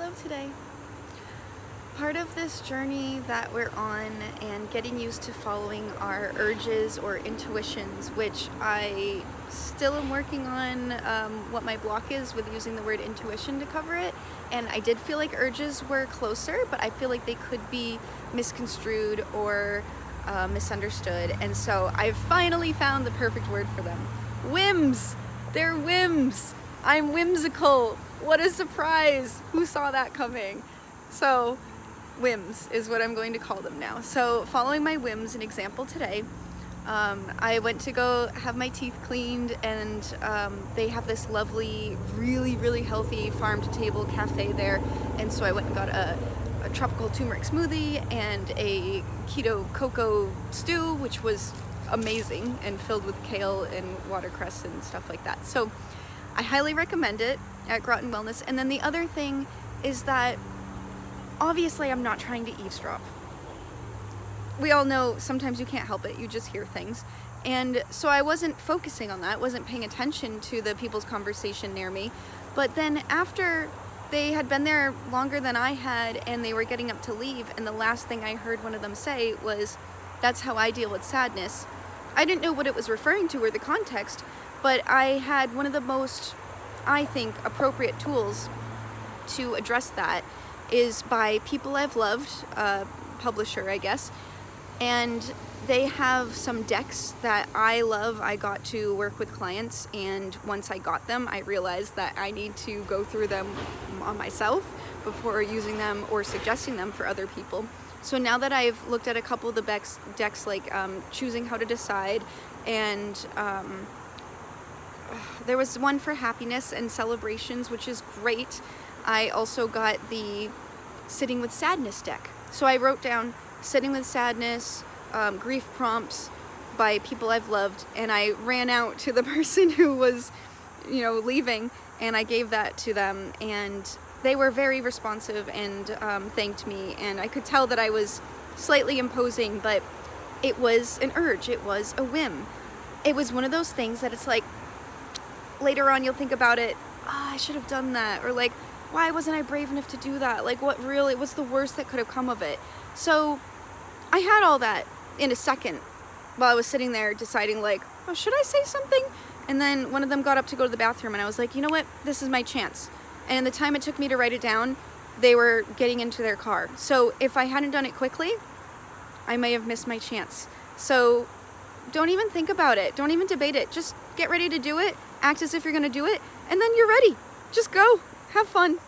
Hello today. Part of this journey that we're on and getting used to following our urges or intuitions, which I still am working on what my block is with using the word intuition to cover it. And I did feel like urges were closer, but I feel like they could be misconstrued or misunderstood. And so I've finally found the perfect word for them. Whims! They're whims! I'm whimsical! What a surprise! Who saw that coming? So, whims is what I'm going to call them now. So, following my whims, an example today, I went to go have my teeth cleaned, and they have this lovely, really healthy farm-to-table cafe there, and so I went and got a tropical turmeric smoothie and a keto cocoa stew, which was amazing and filled with kale and watercress and stuff like that. So I highly recommend it at Groton Wellness. And then the other thing is that obviously I'm not trying to eavesdrop. We all know sometimes you can't help it, you just hear things. And so I wasn't focusing on that, wasn't paying attention to the people's conversation near me. But then after they had been there longer than I had and they were getting up to leave, and the last thing I heard one of them say was, "That's how I deal with sadness." I didn't know what it was referring to or the context, but I had one of the most, I think, appropriate tools to address that is by People I've Loved, publisher, I guess. And they have some decks that I love. I got to work with clients, and once I got them, I realized that I need to go through them on myself before using them or suggesting them for other people. So now that I've looked at a couple of the decks like Choosing How to Decide, and there was one for happiness and celebrations, which is great. I also got the Sitting with Sadness deck. So I wrote down Sitting with Sadness, grief prompts by People I've Loved, and I ran out to the person who was, leaving, and I gave that to them, and they were very responsive and thanked me, and I could tell that I was slightly imposing, but it was an urge, it was a whim. It was one of those things that it's like, later on you'll think about it, I should have done that, or like, why wasn't I brave enough to do that? Like, what's the worst that could have come of it? So I had all that in a second while I was sitting there deciding like, oh, should I say something? And then one of them got up to go to the bathroom, and I was like, you know what? This is my chance. And in the time it took me to write it down, they were getting into their car. So if I hadn't done it quickly, I may have missed my chance. So don't even think about it. Don't even debate it. Just get ready to do it. Act as if you're going to do it. And then you're ready. Just go. Have fun.